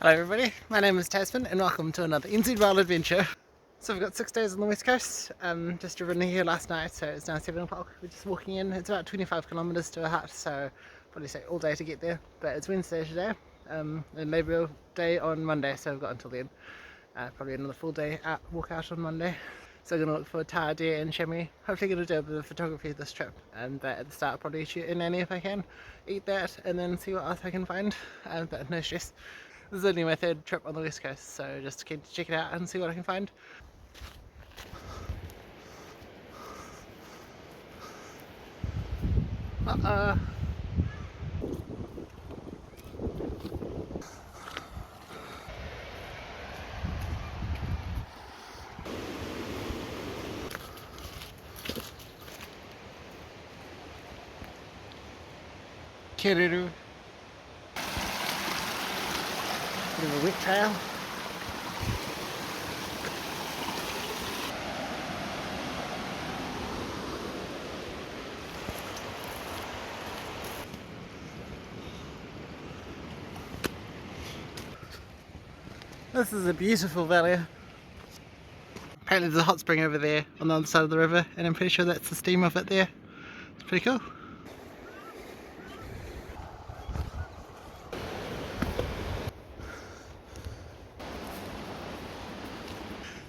Hello everybody, my name is Tasman and welcome to another NZ Rail adventure. So we've got 6 days on the west coast, just driven here last night, so it's now 7 o'clock. We're just walking in. It's about 25 kilometres to a hut, so probably take all day to get there, but it's Wednesday today, and Labour Day on Monday, so we've got until then. Probably another full day walk out on Monday. So we're going to look for Tahr, Deer and Chamois. Hopefully going to do a bit of photography this trip, and at the start probably shoot in Annie if I can, eat that and then see what else I can find, but no stress. This is only my third trip on the west coast, so just keen to check it out and see what I can find. Kiruru. Bit of a wet trail. This is a beautiful valley. Apparently there's a hot spring over there on the other side of the river, and I'm pretty sure that's the steam of it there. It's pretty cool.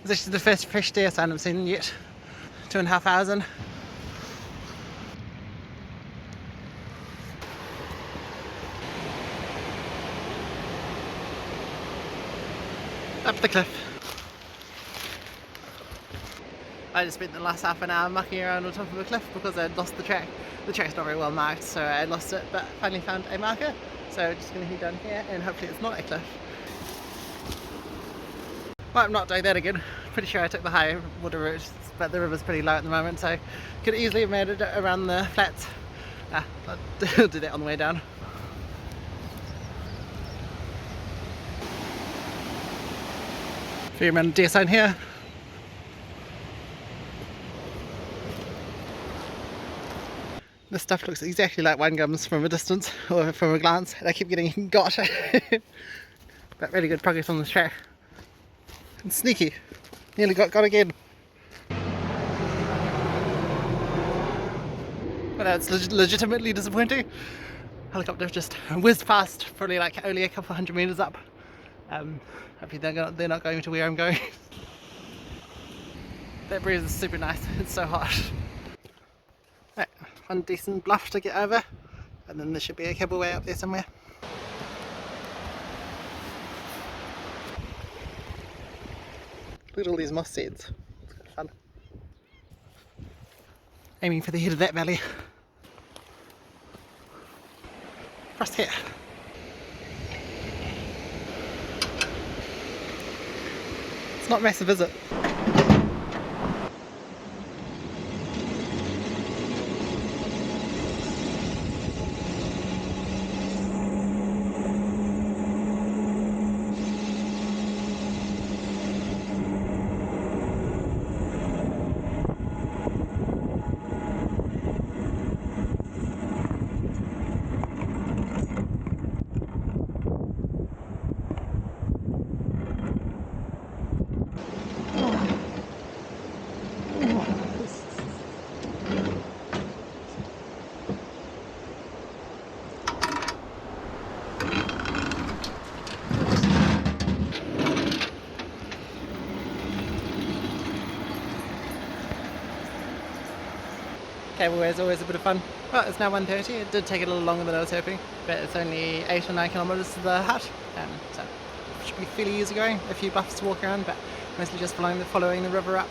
This is the first fresh deer sign I've seen yet. 2.5 hours in. Up the cliff. I just spent the last half an hour mucking around on top of a cliff because I'd lost the track. The track's not very well marked, so I lost it, but finally found a marker. So just going to head down here and hopefully it's not a cliff. Well, I'm not doing that again. Pretty sure I took the high water route, but the river's pretty low at the moment, so could easily have made it around the flats. I'll do that on the way down. Fair amount of deer sign here. This stuff looks exactly like wine gums from a distance, or from a glance, and I keep getting got. But really good progress on this track. And sneaky. Nearly got again. But that's legitimately disappointing. Helicopter just whizzed past, probably like only a couple hundred metres up. Hopefully they're not going to where I'm going. That breeze is super nice, it's so hot. Right, one decent bluff to get over, and then there should be a cableway up there somewhere. Look at all these moss seeds, it's quite fun. Aiming for the head of that valley. Across here. It's not massive, is it? Cableway is always a bit of fun. Well, it's now 1:30. It did take a little longer than I was hoping, but it's only 8 or 9 kilometres to the hut, so it should be fairly easy going. A few bluffs to walk around, but mostly just following the river up.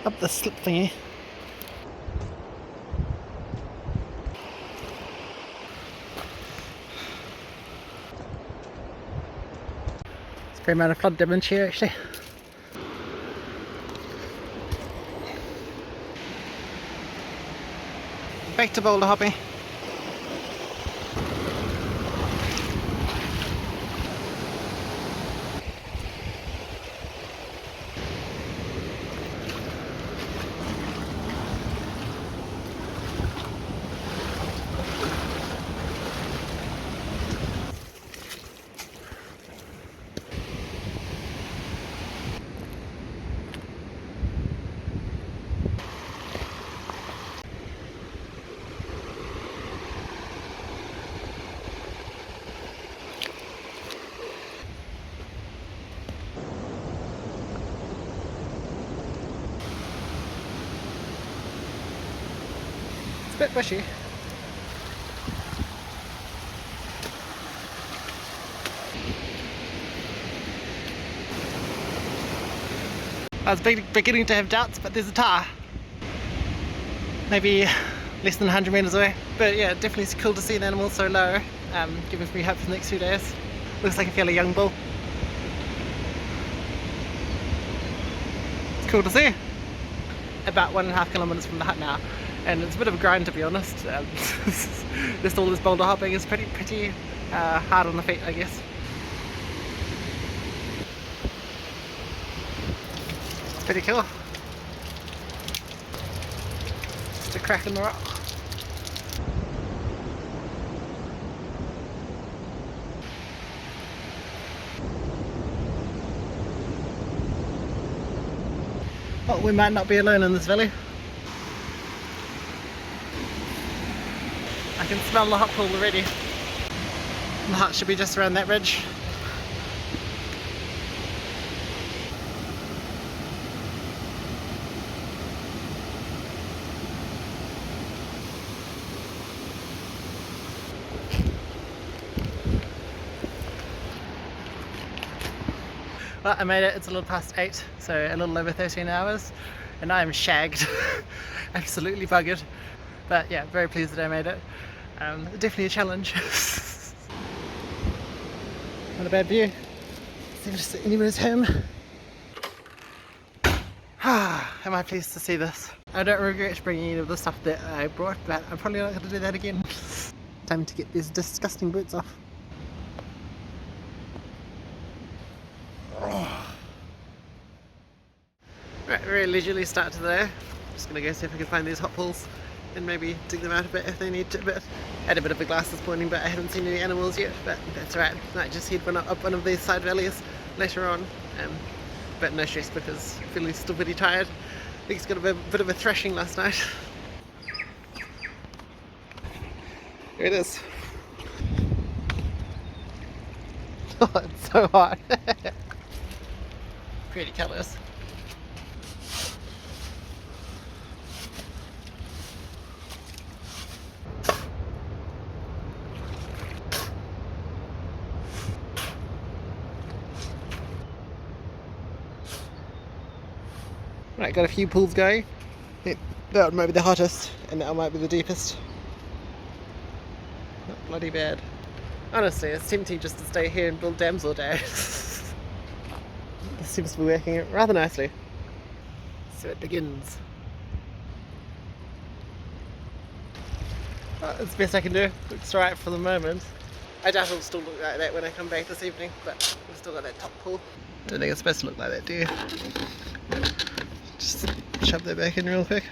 Up the slip thingy. It's a fair amount of flood damage here actually. Back to boulder hopping. bit bushy. I was beginning to have doubts, but there's a Tahr. Maybe less than 100 metres away. But yeah, definitely cool to see an animal so low, giving me hope for the next few days. Looks like a fairly young bull. It's cool to see. About 1.5 kilometres from the hut now, and it's a bit of a grind to be honest. Just all this boulder hopping is pretty hard on the feet, I guess. Pretty cool. Just a crack in the rock. Well, we might not be alone in this valley. I can smell the hotpool already. The hut should be just around that ridge. Well, I made it. It's a little past 8, so a little over 13 hours, and I am shagged. Absolutely buggered. But yeah, very pleased that I made it. Definitely a challenge. Not a bad view. Seems to see anybody's home. Am I pleased to see this? I don't regret bringing any of the stuff that I brought, but I'm probably not going to do that again. Time to get these disgusting boots off. Right, very leisurely start to the day. Just gonna go see if I can find these hot pools and maybe dig them out a bit if they need to. But I had a bit of a glass this morning, but I haven't seen any animals yet. But that's alright. Might just head up one of these side valleys later on. But no stress because I'm feeling still pretty tired. I think it's got a bit of a thrashing last night. Here it is. Oh, it's so hot. Pretty colours. Right, got a few pools going. That one might be the hottest, and that one might be the deepest. Not bloody bad. Honestly, it's tempting just to stay here and build dams all day. This seems to be working rather nicely. So it begins. Well, it's the best I can do. Looks right for the moment. I doubt it'll still look like that when I come back this evening, but we've still got that top pool. Don't think it's supposed to look like that, do you? Just shove that back in real quick.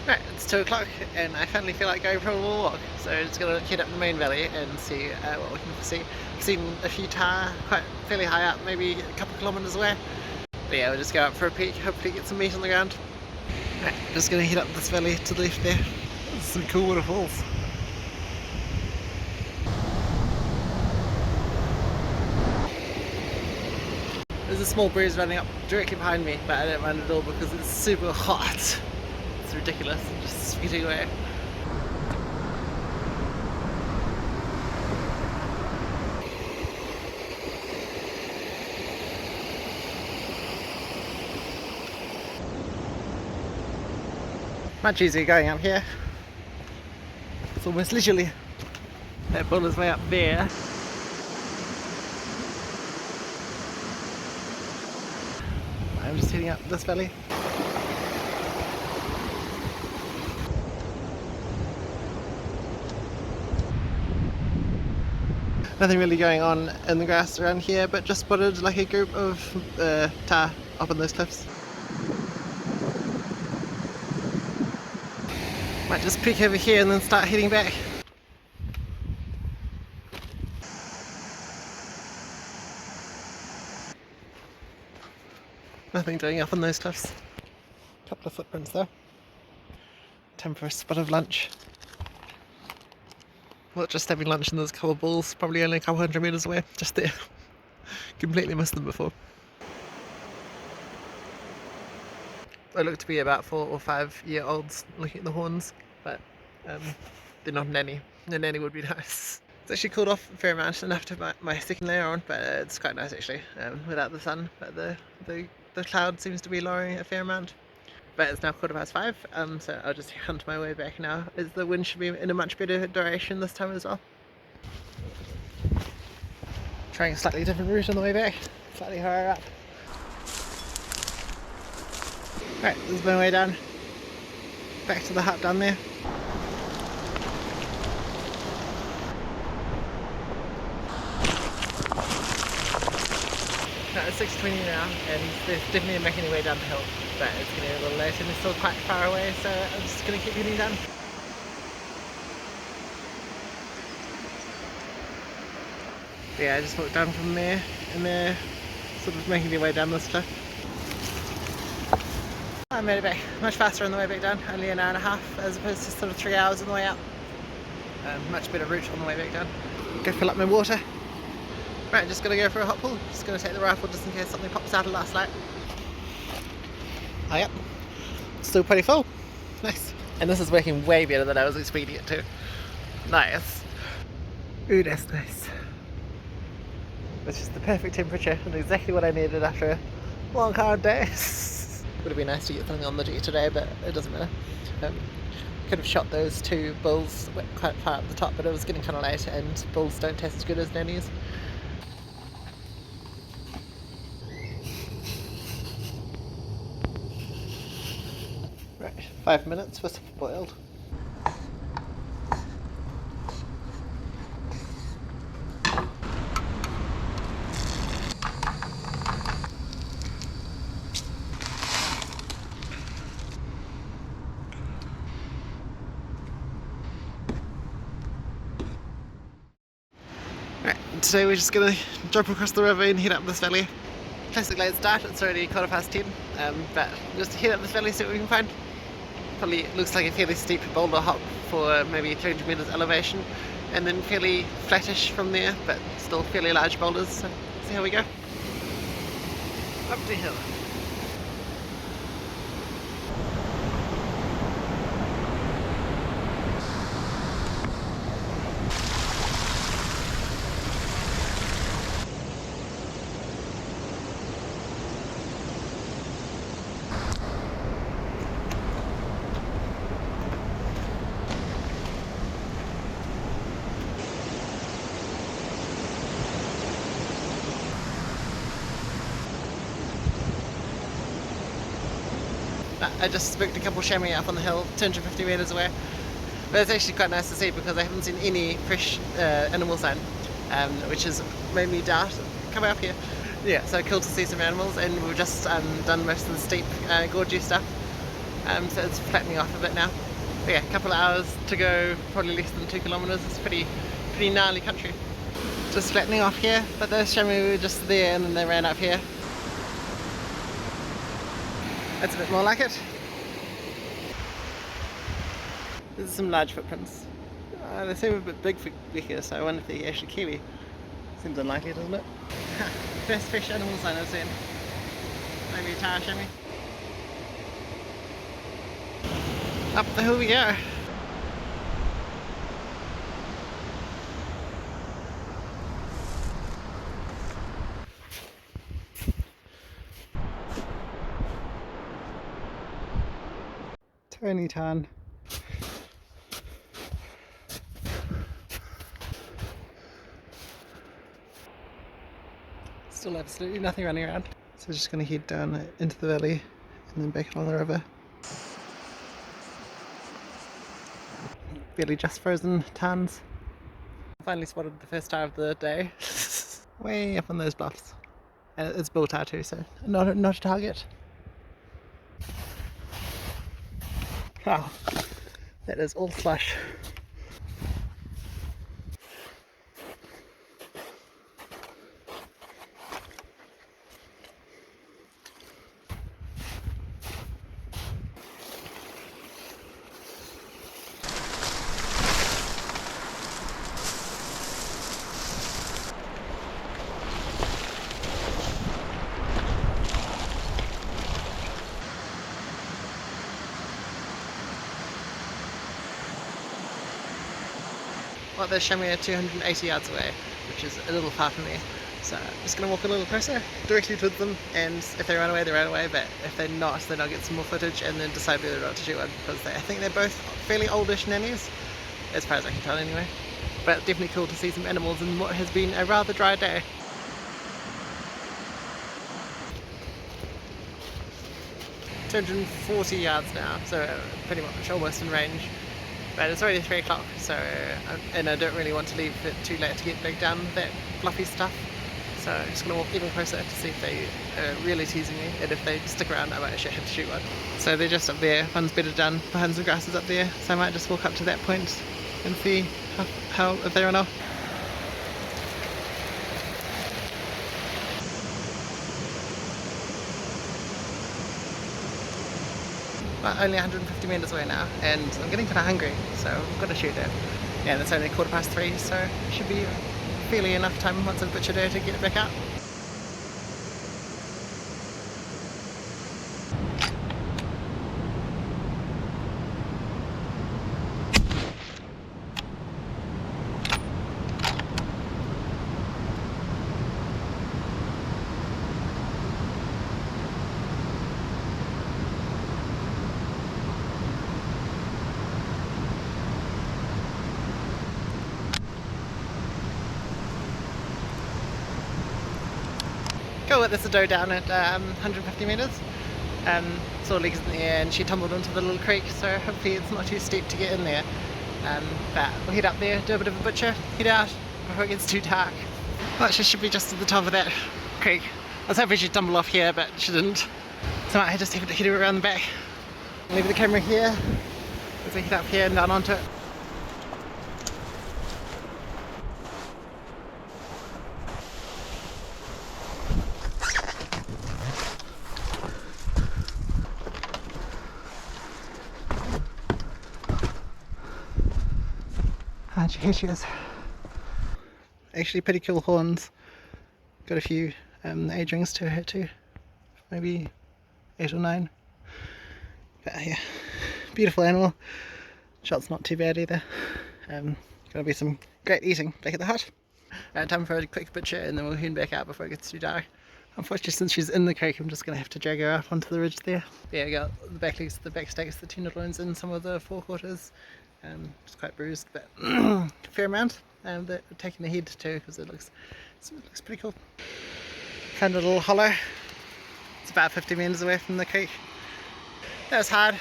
Right, it's 2 o'clock and I finally feel like going for a little walk, so just gonna head up the main valley and see what we can see. I've seen a few Tahr fairly high up, maybe a couple of kilometres away. But yeah, we'll just go up for a peek, hopefully get some meat on the ground. Right, just gonna head up this valley to the left there. There's some cool waterfalls. There's a small breeze running up directly behind me, but I don't mind at all because it's super hot. It's ridiculous, I'm just sweating away. Much easier going up here. It's almost leisurely. That bull is way up there. I'm just heading up this valley. Nothing really going on in the grass around here, but just spotted like a group of Tahr up on those cliffs. Might just peek over here and then start heading back. Nothing doing up on those cliffs. Couple of footprints though. Time for a spot of lunch. Well, just having lunch in those couple of balls, probably only a couple 100 metres away, just there. Completely missed them before. They look to be about 4 or 5 year olds looking at the horns, but they're not nanny. A nanny would be nice. It's actually cooled off a fair amount, enough to put my second layer on, but it's quite nice actually, without the sun. But the cloud seems to be lowering a fair amount. But it's now 5:15, so I'll just hunt my way back now. As the wind should be in a much better direction this time as well. Trying a slightly different route on the way back, slightly higher up. Right, this is my way down. Back to the hut down there. No, it's 6:20 now, and there's definitely making their way down the hill, but it's getting a little late and they're still quite far away, so I'm just going to keep getting down. Yeah, I just walked down from there, and they're sort of making their way down this cliff. I made it back much faster on the way back down, only an hour and a half as opposed to sort of 3 hours on the way up. Much better route on the way back down. Go fill up my water. Right, just gonna go for a hot pool. Just gonna take the rifle just in case something pops out of last light. Oh yep, still pretty full. Nice. And this is working way better than I was expecting it to. Nice. Ooh, that's nice. It's just the perfect temperature and exactly what I needed after a long hard day. Would have been nice to get something on the deck today, but it doesn't matter. Could have shot those 2 bulls quite far up the top, but it was getting kind of late and bulls don't taste as good as nannies. Right, 5 minutes for some boiled. Right, today we're just gonna jump across the river and head up this valley. Classic late start, it's already 10:15, but just head up this valley, see what we can find. Probably looks like a fairly steep boulder hop for maybe 300 meters elevation, and then fairly flattish from there, but still fairly large boulders, so see how we go. Up the hill. I just spooked a couple chamois up on the hill, 250 metres away. But it's actually quite nice to see because I haven't seen any fresh animal sign, which has made me doubt coming up here. Yeah, so cool to see some animals, and we've just done most of the steep, gorgy stuff, so it's flattening off a bit now. But yeah, a couple of hours to go, probably less than 2 kilometres. It's pretty gnarly country. Just flattening off here, but those chamois were just there and then they ran up here. That's a bit more like it. There's some large footprints. They seem a bit big for here, so I wonder if they're actually kiwi. Seems unlikely, doesn't it? First fresh animal sign I've seen. Maybe a Tahr chamois. Up the hill we go. Tiny tan. Still absolutely nothing running around. So we're just going to head down into the valley and then back along the river. Barely just frozen tans. Finally spotted the first Tahr of the day. Way up on those bluffs. And it's bull Tahr too, so not a target. Wow, that is all slush. well, there's Chamois 280 yards away, which is a little far for me. So I'm just going to walk a little closer, directly towards them, and if they run away, they run away, but if they're not, then I'll get some more footage and then decide whether or not to shoot one, because I think they're both fairly oldish nannies, as far as I can tell anyway. But definitely cool to see some animals in what has been a rather dry day. $240 yards now, so pretty much almost in range. But it's already 3 o'clock, so and I don't really want to leave it too late to get back down with that fluffy stuff. So I'm just going to walk even closer to see if they are really teasing me, and if they stick around I might actually have to shoot one. So they're just up there, one's bedded down behind some grasses up there, so I might just walk up to that point and see how if they run off. But only 150 metres away now, and I'm getting kind of hungry, so I've got to shoot it. Yeah, and it's only 3:15, so it should be fairly enough time once I've butchered her to get it back out. Cool, that's a doe down at 150 metres. Saw legs in the air and she tumbled into the little creek, so hopefully it's not too steep to get in there. But we'll head up there, do a bit of a butcher, head out before it gets too dark. Well, she should be just at the top of that creek. I was hoping she'd tumble off here, but she didn't. So I might just have to head her around the back. Leave the camera here, as I head up here and down onto it. And here she is. Actually pretty cool horns. Got a few age rings to her too. Maybe 8 or 9. But yeah, beautiful animal. Shot's not too bad either. Gonna be some great eating back at the hut. Time for a quick butcher and then we'll head back out before it gets too dark. Unfortunately, since she's in the creek, I'm just gonna have to drag her up onto the ridge there. Yeah, I got the back legs, the back stakes, the tenderloins, and some of the forequarters. It's quite bruised, but a fair amount. They're taking the head too because it looks pretty cool. Found a little hollow. It's about 50 metres away from the creek. That was hard.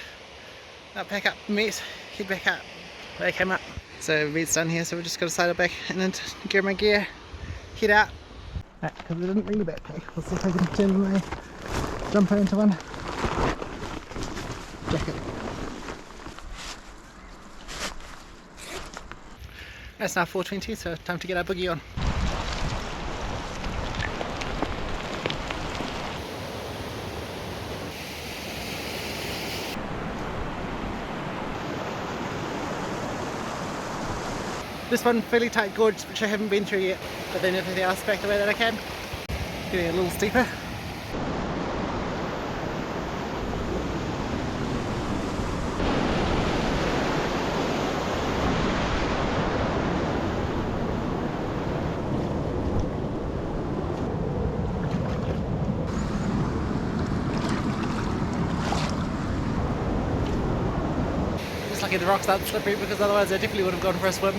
I'll pack up meat, head back up where I came up. So meat's done here, so we're just going to slide it back and then gear my gear, head out. Right, because I didn't bring the backpack. We'll see if I can turn my jumper into one. Jacket. It's now 4:20, so time to get our boogie on. This one fairly tight gorge, which I haven't been through yet, but then everything else back the way that I can. Getting a little steeper. Just lucky the rocks aren't slippery, because otherwise I definitely would have gone for a swim.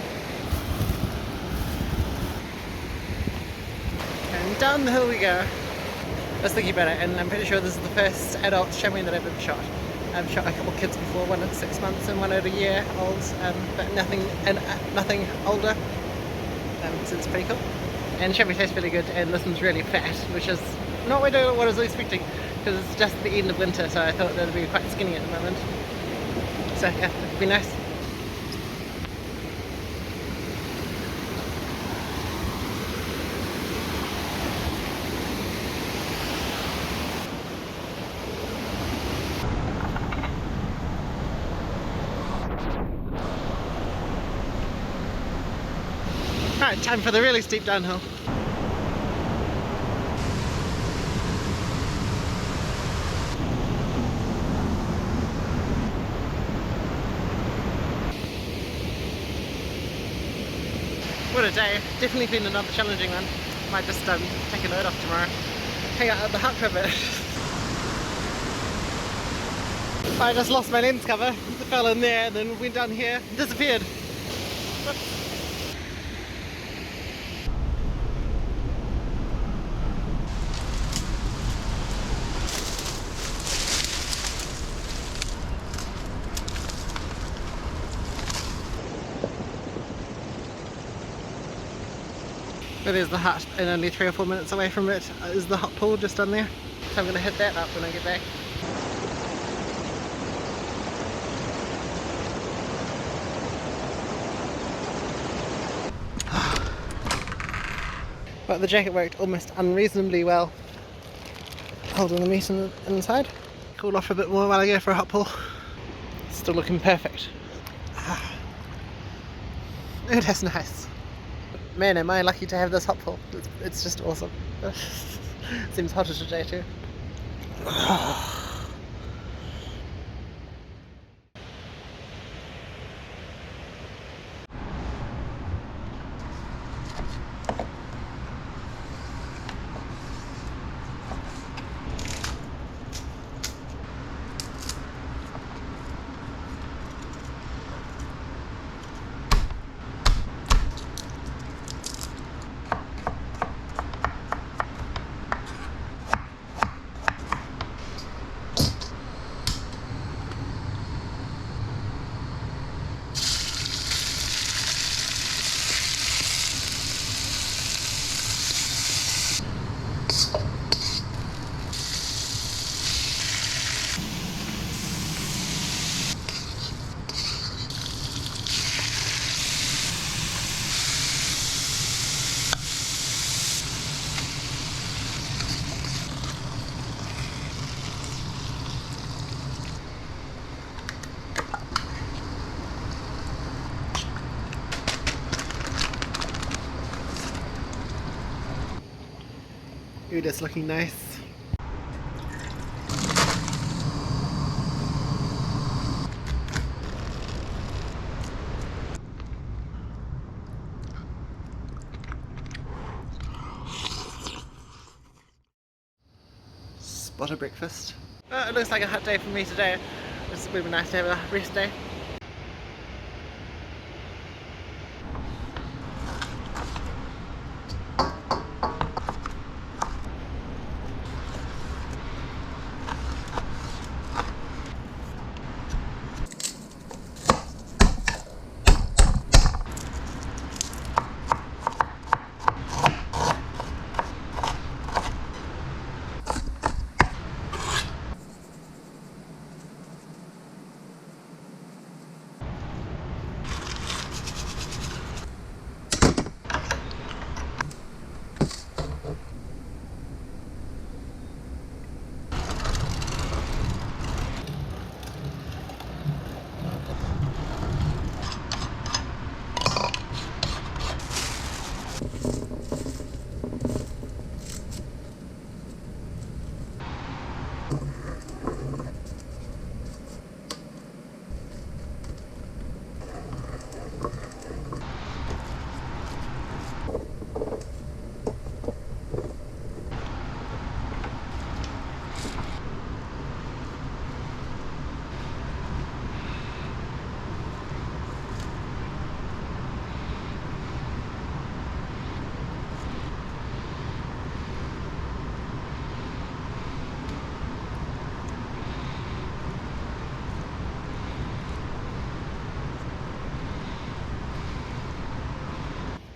And down the hill we go. I was thinking about it, and I'm pretty sure this is the first adult chamois that I've ever shot. I've shot a couple of kids before, one at 6 months and one at a year old, but nothing older. So it's pretty cool. And chamois tastes really good, and this one's really fat, which is not what I was expecting, because it's just the end of winter, so I thought they'd be quite skinny at the moment. So yeah, it'd be nice. Right, time for the really steep downhill. What a day. Definitely been another challenging one. Might just take a load off tomorrow. Hang out at the hut for a bit. I just lost my lens cover. It fell in there and then went down here and disappeared. Whoops. But there's the hut, and only 3 or 4 minutes away from it is the hot pool just down there. So I'm going to hit that up when I get back. But the jacket worked almost unreasonably well, holding the meat inside. Cooled off a bit more while I go for a hot pool. Still looking perfect. Oh, that's nice. Man, am I lucky to have this hot pool. It's just awesome. Seems hotter today too. Ooh, that's looking nice. Spot a breakfast. It looks like a hot day for me today. It's really nice to have a rest day.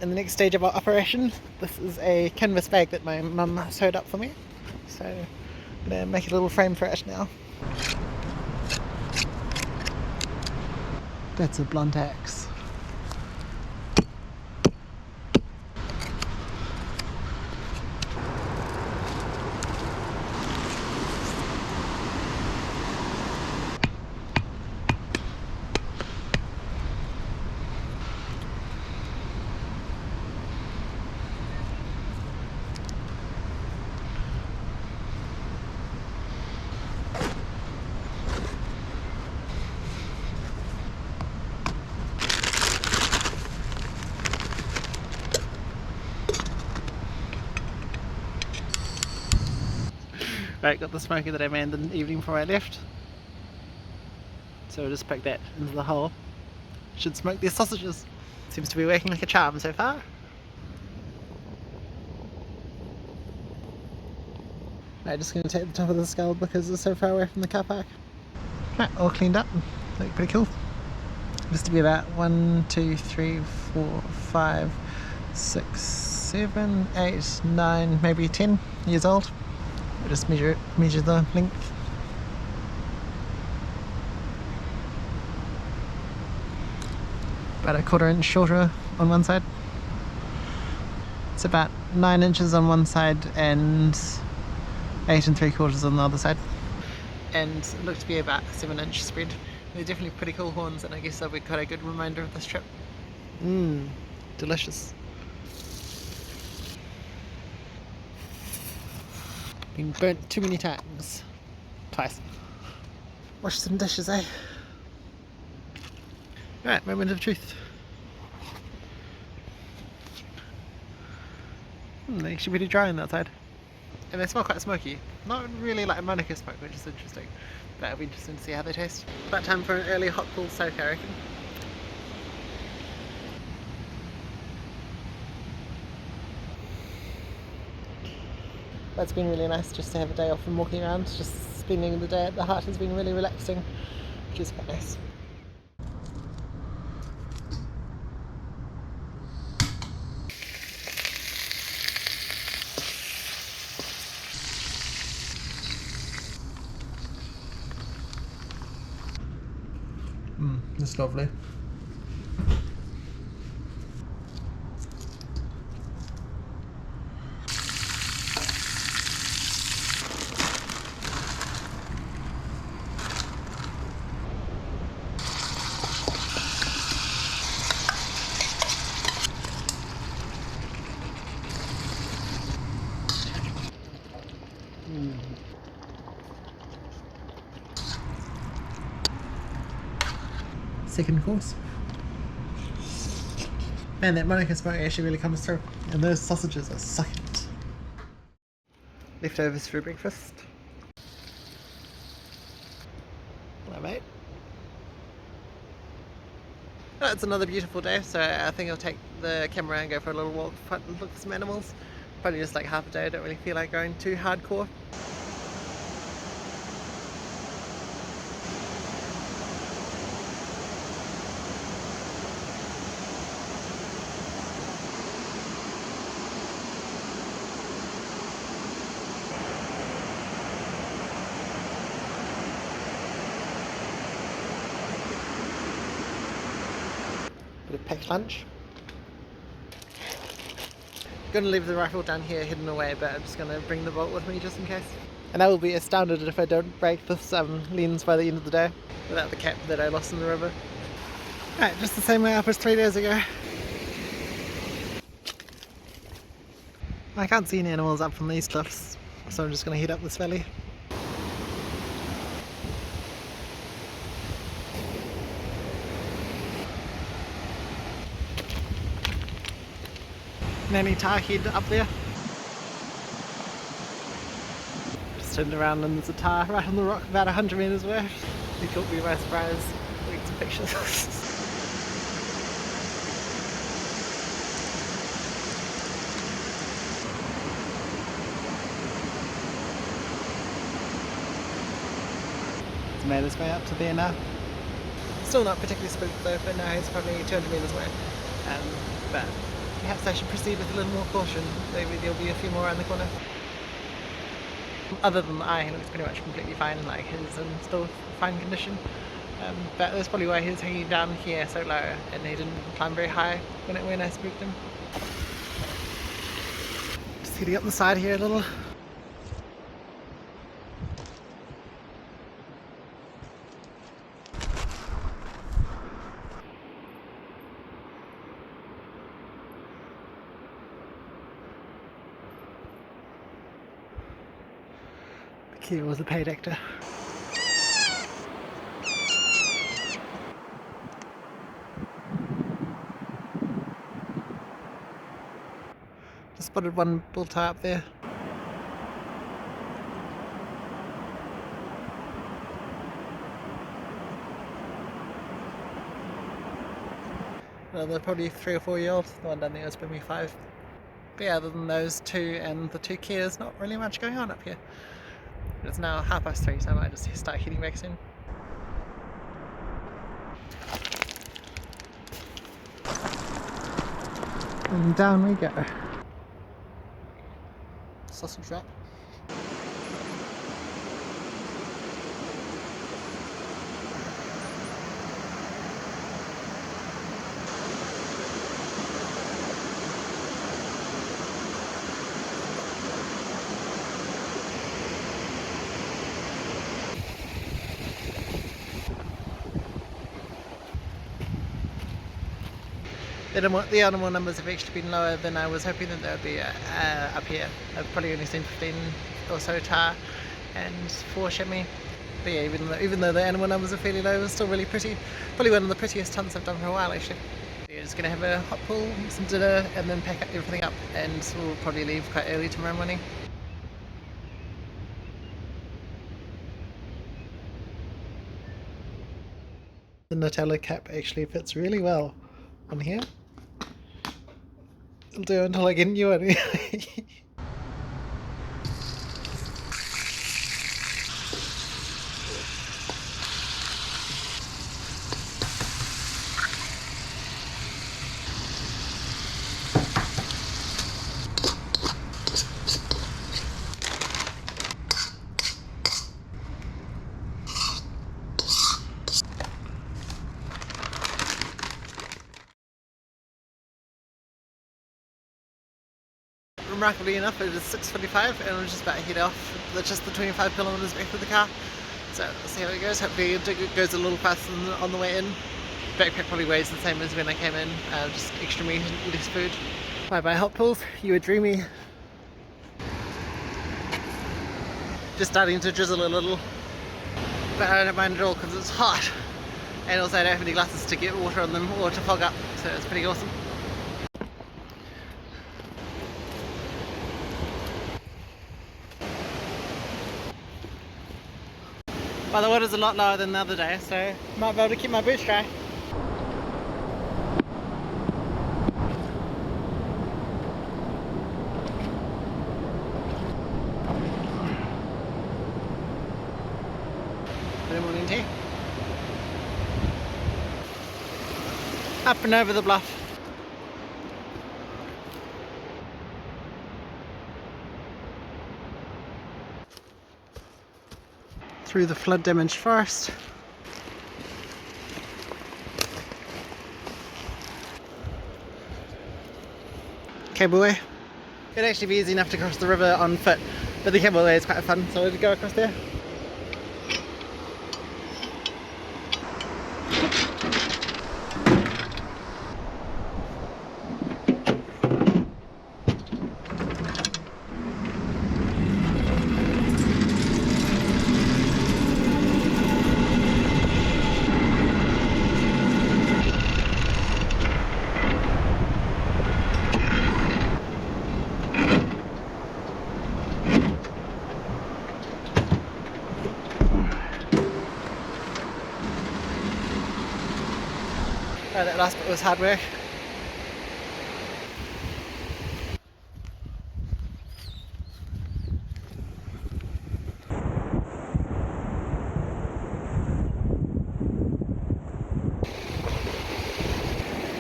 In the next stage of our operation, this is a canvas bag that my mum sewed up for me. So I'm going to make a little frame for it now. That's a blunt axe. Right, got the smoker that I made in the evening before I left. So we'll just poke that into the hole. Should smoke these sausages. Seems to be working like a charm so far. I'm just going to take the top of the skull because it's so far away from the car park. Right, all cleaned up. Look pretty cool. Just to be about 1, 2, 3, 4, 5, 6, 7, 8, 9, maybe 10 years old. We'll just measure the length. About a 1/4 inch shorter on one side. It's about 9 inches on one side and 8 3/4 on the other side. And it looked to be about a 7-inch spread. They're definitely pretty cool horns, and I guess they'll be quite a good reminder of this trip. Mmm, delicious. Been burnt too many times. Twice. Wash some dishes, eh? Right, moment of truth. They're actually pretty dry on that side. And they smell quite smoky. Not really like Monaco smoke, which is interesting. But it'll be interesting to see how they taste. About time for an early hot pool soak, I reckon. But it's been really nice just to have a day off from walking around. Just spending the day at the hut has been really relaxing, which is quite nice. It's lovely. Second course. Man, that Monaco smoke actually really comes through. And those sausages are succulent. Leftovers for breakfast. Hello, mate. Well, it's another beautiful day, so I think I'll take the camera and go for a little walk, look for some animals. Probably just like half a day, I don't really feel like going too hardcore. Bit of packed lunch. Gonna leave the rifle down here hidden away, but I'm just gonna bring the bolt with me just in case. And I will be astounded if I don't break this lens by the end of the day without the cap that I lost in the river. Right, just the same way up as 3 days ago. I can't see any animals up from these cliffs, so I'm just gonna head up this valley. Nanny Tahr head up there. Just turned around and there's a Tahr right on the rock about 100 metres away. He caught me by surprise. Take some pictures. He's made his way up to there now. Still not particularly spooked though, but now he's probably 200 metres away. But perhaps I should proceed with a little more caution. Maybe there'll be a few more around the corner. Other than the eye, he looks pretty much completely fine, like he's in still fine condition. But that's probably why he was hanging down here so low and he didn't climb very high when I spooked him. Just heading up the side here a little. He was a paid actor. Just spotted one bull Tahr up there. another probably 3 or 4 year old. The one down there was probably 5. But yeah, other than those two and the 2 Kias, not really much going on up here. It's now 3:30, so I might just start heading back soon. And down we go. Sausage wrap. The animal numbers have actually been lower than I was hoping that they would be up here. I've probably only seen 15 or so Tahr and 4 Chamois. But yeah, even though the animal numbers are fairly low, it's still really pretty. Probably one of the prettiest hunts I've done for a while actually. We're just going to have a hot pool, some dinner, and then pack everything up, and we'll probably leave quite early tomorrow morning. The Nutella cap actually fits really well on here. It'll do until I get a new one. Remarkably enough, it is 6:45 and I'm just about to head off. That's just the 25 kilometers back with the car. So we'll see how it goes. Hopefully it goes a little faster than on the way in. Backpack probably weighs the same as when I came in, just extra meat and less food. Bye bye hot pools, you were dreamy. Just starting to drizzle a little, but I don't mind at all because it's hot, and also I don't have any glasses to get water on them or to fog up, so it's pretty awesome. Well, the water's a lot lower than the other day, so I might be able to keep my boots dry. Good morning tea. Up and over the bluff. Through the flood damaged forest. Cableway. It'd actually be easy enough to cross the river on foot, but the cableway is quite fun, so we'll go across there. That last bit was hard work.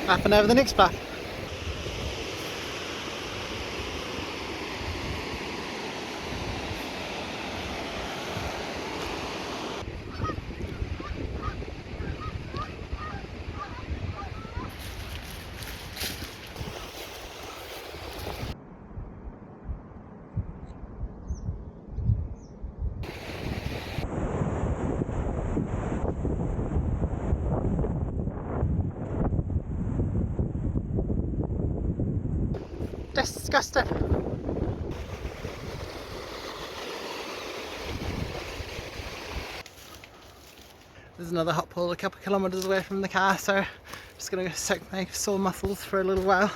Up and over the next bluff. Disgusting. There's another hot pool a couple of kilometres away from the car, so just going to soak my sore muscles for a little while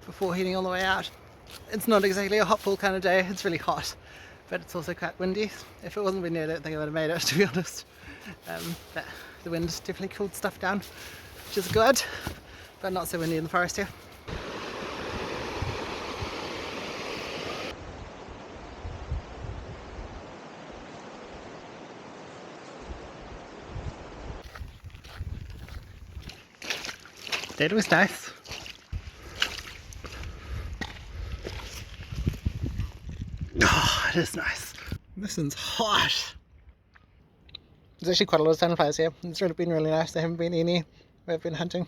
before heading all the way out. It's not exactly a hot pool kind of day, it's really hot, but it's also quite windy. If it wasn't windy, I don't think I would have made it, to be honest. But the wind definitely cooled stuff down, which is good. but not so windy in the forest here. It was nice. Oh, it is nice. This one's hot. There's actually quite a lot of sandflies here. It's really been really nice. There haven't been any. We've been hunting.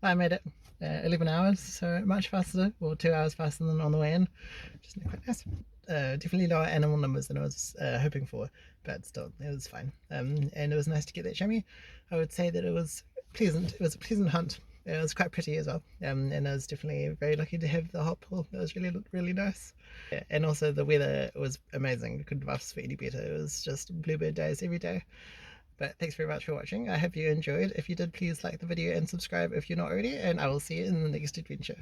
I made it 11 hours, so much faster, or 2 hours faster than on the way in, which is quite nice. Definitely lower animal numbers than I was hoping for, but still, it was fine. And it was nice to get that chamois. I would say that it was pleasant. It was a pleasant hunt. It was quite pretty as well, and I was definitely very lucky to have the hotpool. It was really, really nice. Yeah, and also the weather was amazing. Couldn't have asked for any better. It was just bluebird days every day. But thanks very much for watching. I hope you enjoyed. If you did, please like the video and subscribe if you're not already, and I will see you in the next adventure.